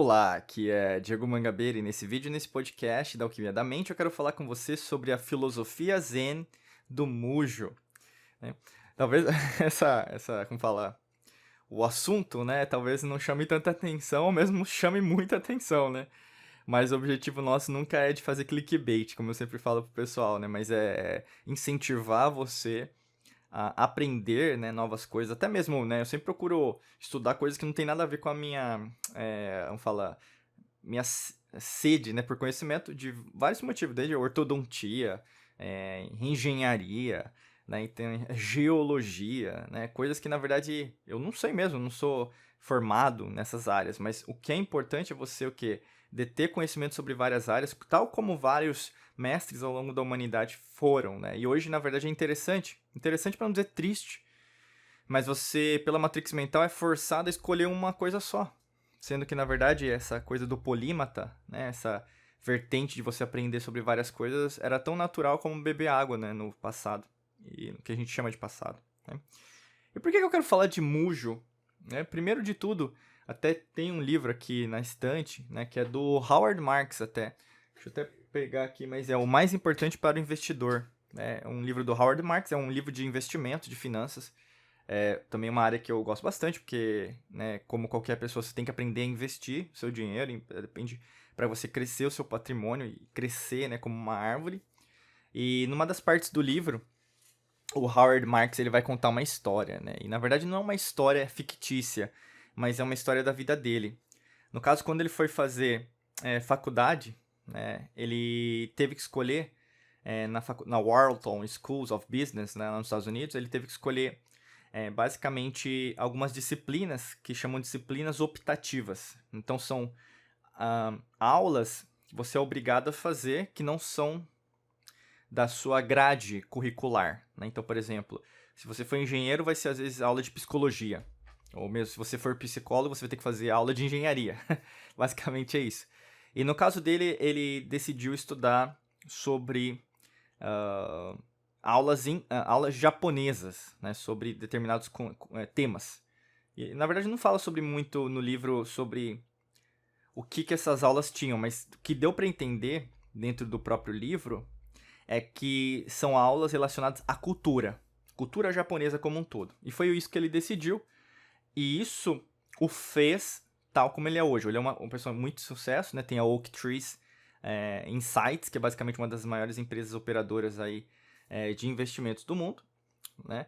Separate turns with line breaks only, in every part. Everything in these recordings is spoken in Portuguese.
Olá, aqui é Diego Mangabeira e nesse vídeo, nesse podcast da Alquimia da Mente, eu quero falar com você sobre a filosofia Zen do Mujo, né? Talvez como falar, o assunto, né, talvez não chame tanta atenção, ou mesmo chame muita atenção, né? Mas o objetivo nosso nunca é de fazer clickbait, como eu sempre falo pro pessoal, né? Mas é incentivar você a aprender, né, novas coisas, até mesmo, né, eu sempre procuro estudar coisas que não tem nada a ver com a minha, vamos falar, minha sede, né, por conhecimento de vários motivos, desde ortodontia, engenharia, né, então, geologia, né, coisas que na verdade eu não sei mesmo, não sou formado nessas áreas, mas o que é importante é você o quê? Deter conhecimento sobre várias áreas, tal como vários mestres ao longo da humanidade foram, né? E hoje, na verdade, é interessante para não dizer triste, mas você, pela matrix mental, é forçado a escolher uma coisa só. Sendo que, na verdade, essa coisa do polímata, né, essa vertente de você aprender sobre várias coisas, era tão natural como beber água, né, no passado. E no que a gente chama de passado. Né? E por que eu quero falar de Mujo? Né? Primeiro de tudo, até tem um livro aqui na estante, né, que é do Howard Marks até. Deixa eu até pegar aqui, mas é O Mais Importante para o Investidor. É um livro do Howard Marks, é um livro de investimento, de finanças. É também uma área que eu gosto bastante, porque, né, como qualquer pessoa, você tem que aprender a investir o seu dinheiro, depende para você crescer o seu patrimônio e crescer, né, como uma árvore. E numa das partes do livro, o Howard Marks ele vai contar uma história, né? E na verdade não é uma história fictícia, mas é uma história da vida dele. No caso, quando ele foi fazer faculdade, né, ele teve que escolher na Wharton Schools of Business, né, lá nos Estados Unidos, ele teve que escolher basicamente algumas disciplinas que chamam de disciplinas optativas. Então são aulas que você é obrigado a fazer que não são da sua grade curricular. Né? Então, por exemplo, se você for engenheiro, vai ser às vezes aula de psicologia. Ou mesmo se você for psicólogo, você vai ter que fazer aula de engenharia. Basicamente é isso. E no caso dele, ele decidiu estudar sobre aulas japonesas, né, sobre determinados temas. E, na verdade, não fala sobre muito no livro sobre o que essas aulas tinham, mas o que deu para entender dentro do próprio livro é que são aulas relacionadas à cultura japonesa como um todo. E foi isso que ele decidiu, e isso o fez tal como ele é hoje. Ele é uma pessoa muito de sucesso, né? Tem a Oak Trees Insights, que é basicamente uma das maiores empresas operadoras aí, de investimentos do mundo, né?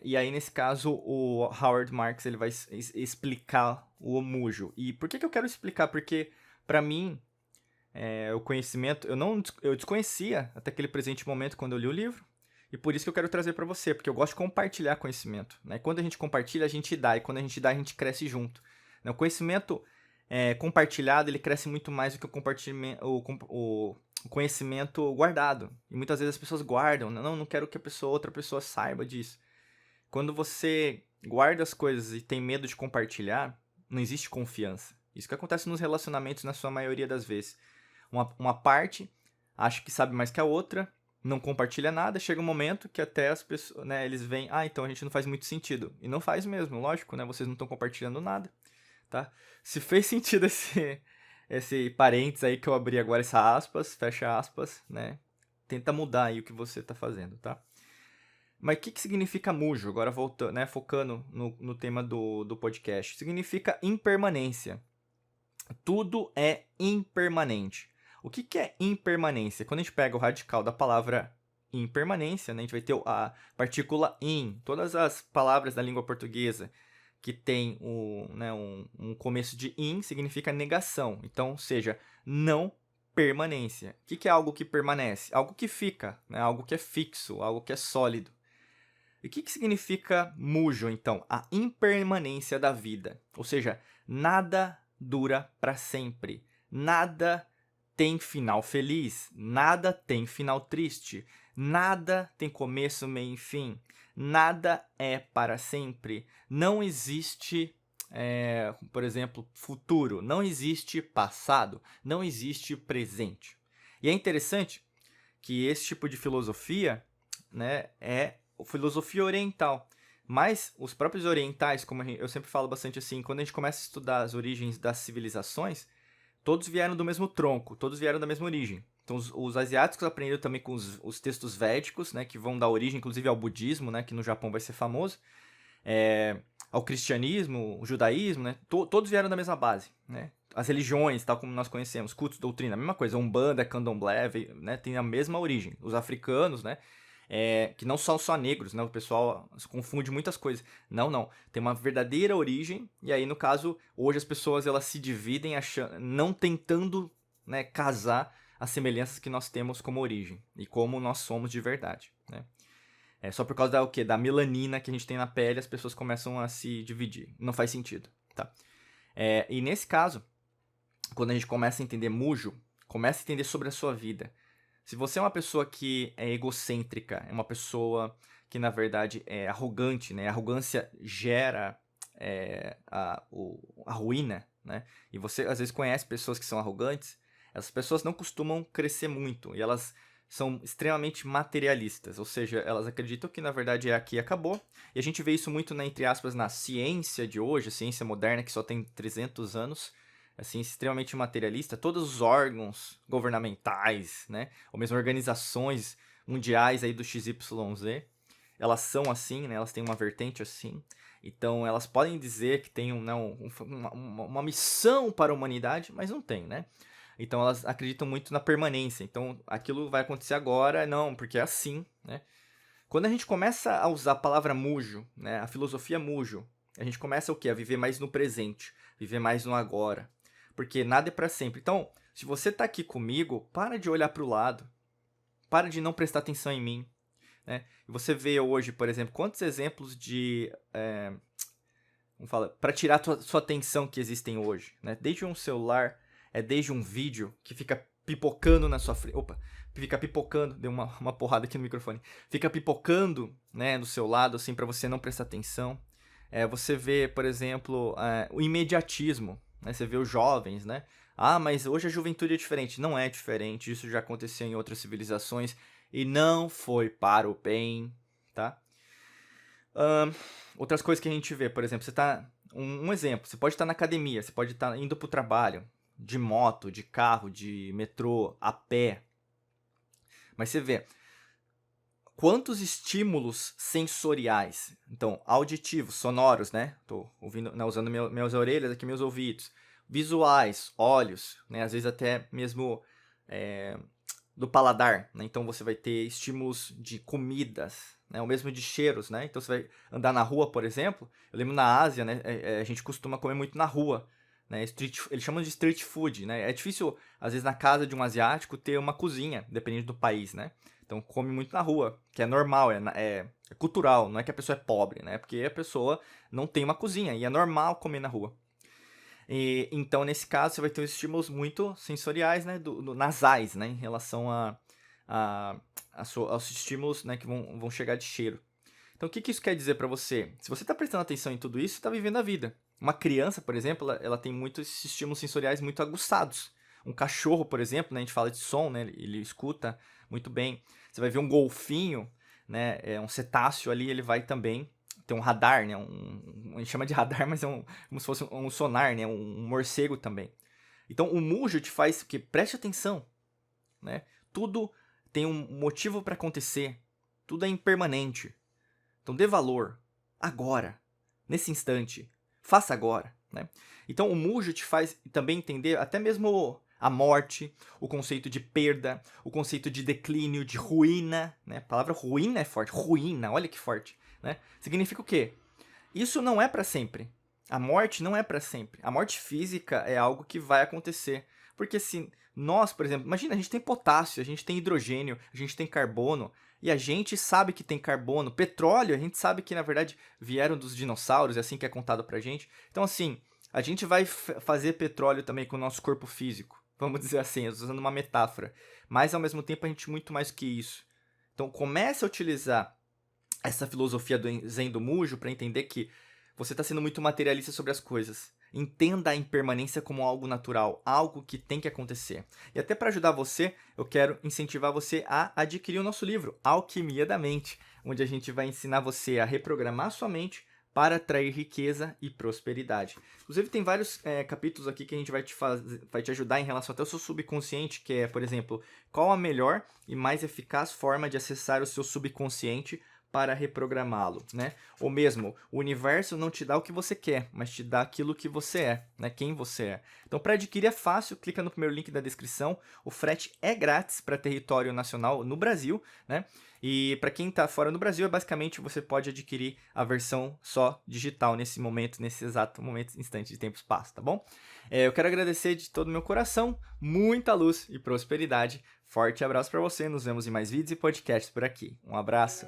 E aí, nesse caso, o Howard Marks ele vai explicar o Mujo. E por que eu quero explicar? Porque, para mim, o conhecimento, eu desconhecia até aquele presente momento quando eu li o livro, e por isso que eu quero trazer para você, porque eu gosto de compartilhar conhecimento. Né? Quando a gente compartilha, a gente dá, e quando a gente dá, a gente cresce junto. Né? O conhecimento compartilhado, ele cresce muito mais do que o conhecimento guardado. E muitas vezes as pessoas guardam, não quero que outra pessoa saiba disso. Quando você guarda as coisas e tem medo de compartilhar, não existe confiança. Isso que acontece nos relacionamentos na sua maioria das vezes. Uma parte acha que sabe mais que a outra, não compartilha nada, chega um momento que até as pessoas, né, eles veem, então a gente não faz muito sentido. E não faz mesmo, lógico, né, vocês não estão compartilhando nada, tá? Se fez sentido esse parênteses aí que eu abri agora, essa aspas, fecha aspas, né, tenta mudar aí o que você tá fazendo, tá? Mas o que significa Mujo? Agora voltando, né, focando no tema do podcast. Significa impermanência. Tudo é impermanente. O que é impermanência? Quando a gente pega o radical da palavra impermanência, né, a gente vai ter a partícula in. Todas as palavras da língua portuguesa que tem um começo de in significa negação. Então, seja, não permanência. O que é algo que permanece? Algo que fica, né, algo que é fixo, algo que é sólido. E o que significa Mujo, então? A impermanência da vida. Ou seja, nada dura para sempre. Nada tem final feliz. Nada tem final triste. Nada tem começo, meio e fim. Nada é para sempre. Não existe, por exemplo, futuro. Não existe passado. Não existe presente. E é interessante que esse tipo de filosofia, né, é filosofia oriental. Mas os próprios orientais, como eu sempre falo bastante assim, quando a gente começa a estudar as origens das civilizações, todos vieram do mesmo tronco, todos vieram da mesma origem. Então, os asiáticos aprenderam também com os textos védicos, né, que vão dar origem, inclusive, ao budismo, né, que no Japão vai ser famoso, ao cristianismo, o judaísmo, né, todos vieram da mesma base, né. As religiões, tal como nós conhecemos, cultos, doutrina, a mesma coisa. Umbanda, Candomblé, né, tem a mesma origem. Os africanos, né, que não são só negros, né, o pessoal se confunde muitas coisas. Não, não. Tem uma verdadeira origem, e aí, no caso, hoje as pessoas elas se dividem achando, não tentando, né, casar as semelhanças que nós temos como origem e como nós somos de verdade, né. Só por causa da, da melanina que a gente tem na pele, as pessoas começam a se dividir. Não faz sentido, tá? E nesse caso, quando a gente começa a entender Mujo, começa a entender sobre a sua vida. Se você é uma pessoa que é egocêntrica, é uma pessoa que, na verdade, é arrogante, né? A arrogância gera a ruína, né? E você, às vezes, conhece pessoas que são arrogantes. Essas pessoas não costumam crescer muito e elas são extremamente materialistas, ou seja, elas acreditam que, na verdade, aqui acabou. E a gente vê isso muito, né, entre aspas, na ciência de hoje, a ciência moderna, que só tem 300 anos, assim, extremamente materialista. Todos os órgãos governamentais, né, ou mesmo organizações mundiais aí do XYZ, elas são assim, né, elas têm uma vertente assim. Então, elas podem dizer que tem uma missão para a humanidade, mas não tem, né? Então, elas acreditam muito na permanência. Então, aquilo vai acontecer agora, não, porque é assim, né? Quando a gente começa a usar a palavra mujo, né, a filosofia mujo, a gente começa o quê? A viver mais no presente, viver mais no agora. Porque nada é para sempre. Então, se você tá aqui comigo, para de olhar para o lado. Para de não prestar atenção em mim. Né? E você vê hoje, por exemplo, quantos exemplos de... Vamos falar, para tirar sua atenção que existem hoje. Né? Desde um celular, desde um vídeo que fica pipocando na sua frente. Opa, fica pipocando, deu uma porrada aqui no microfone. Fica pipocando, né, do seu lado, assim, para você não prestar atenção. Você vê, por exemplo, o imediatismo. Né? Você vê os jovens, né? Ah, mas hoje a juventude é diferente. Não é diferente, isso já aconteceu em outras civilizações e não foi para o bem, tá? Outras coisas que a gente vê, por exemplo, você tá... Um exemplo, você pode estar na academia, você pode estar indo para o trabalho, de moto, de carro, de metrô, a pé. Mas você vê quantos estímulos sensoriais, então, auditivos, sonoros, né? Tô ouvindo, né, usando minhas orelhas aqui, meus ouvidos. Visuais, olhos, né? Às vezes até mesmo do paladar, né? Então você vai ter estímulos de comidas, né? Ou mesmo de cheiros, né? Então você vai andar na rua, por exemplo. Eu lembro na Ásia, né? A gente costuma comer muito na rua, né? Eles chamam de street food, né? É difícil, às vezes, na casa de um asiático ter uma cozinha, dependendo do país, né? Então come muito na rua, que é normal, é cultural, não é que a pessoa é pobre, né? Porque a pessoa não tem uma cozinha e é normal comer na rua. Então, nesse caso, você vai ter estímulos muito sensoriais, né? Nasais, né? Em relação aos estímulos, né? Que vão chegar de cheiro. Então, o que isso quer dizer para você? Se você está prestando atenção em tudo isso, você está vivendo a vida. Uma criança, por exemplo, ela tem muitos estímulos sensoriais muito aguçados. Um cachorro, por exemplo, né, a gente fala de som, né, ele escuta muito bem. Você vai ver um golfinho, né, um cetáceo ali, ele vai também ter um radar, né, a gente chama de radar, mas como se fosse um sonar, né, um morcego também. Então, o mujo te faz que preste atenção, né? Tudo tem um motivo para acontecer, tudo é impermanente. Então, dê valor agora, nesse instante, faça agora, né? Então, o mujo te faz também entender até mesmo a morte, o conceito de perda, o conceito de declínio, de ruína, né? A palavra ruína é forte, ruína, olha que forte, né? Significa o quê? Isso não é para sempre. A morte não é para sempre. A morte física é algo que vai acontecer. Porque se nós, por exemplo, imagina, a gente tem potássio, a gente tem hidrogênio, a gente tem carbono, e a gente sabe que tem carbono, petróleo, a gente sabe que na verdade vieram dos dinossauros, é assim que é contado pra gente. Então assim, a gente vai fazer petróleo também com o nosso corpo físico. Vamos dizer assim, usando uma metáfora. Mas ao mesmo tempo a gente é muito mais que isso. Então comece a utilizar essa filosofia do Zen do Mujo para entender que você está sendo muito materialista sobre as coisas. Entenda a impermanência como algo natural, algo que tem que acontecer. E até para ajudar você, eu quero incentivar você a adquirir o nosso livro, Alquimia da Mente, onde a gente vai ensinar você a reprogramar sua mente para atrair riqueza e prosperidade. Inclusive, tem vários capítulos aqui que a gente vai te ajudar em relação até ao seu subconsciente, que é, por exemplo, qual a melhor e mais eficaz forma de acessar o seu subconsciente para reprogramá-lo, né? Ou mesmo, o universo não te dá o que você quer, mas te dá aquilo que você é, né? Quem você é. Então, para adquirir é fácil, clica no primeiro link da descrição. O frete é grátis para território nacional no Brasil, né? E para quem está fora do Brasil, basicamente você pode adquirir a versão só digital nesse momento, nesse exato momento, instante de tempo e espaço, tá bom? Eu quero agradecer de todo o meu coração, muita luz e prosperidade. Forte abraço para você, nos vemos em mais vídeos e podcasts por aqui. Um abraço.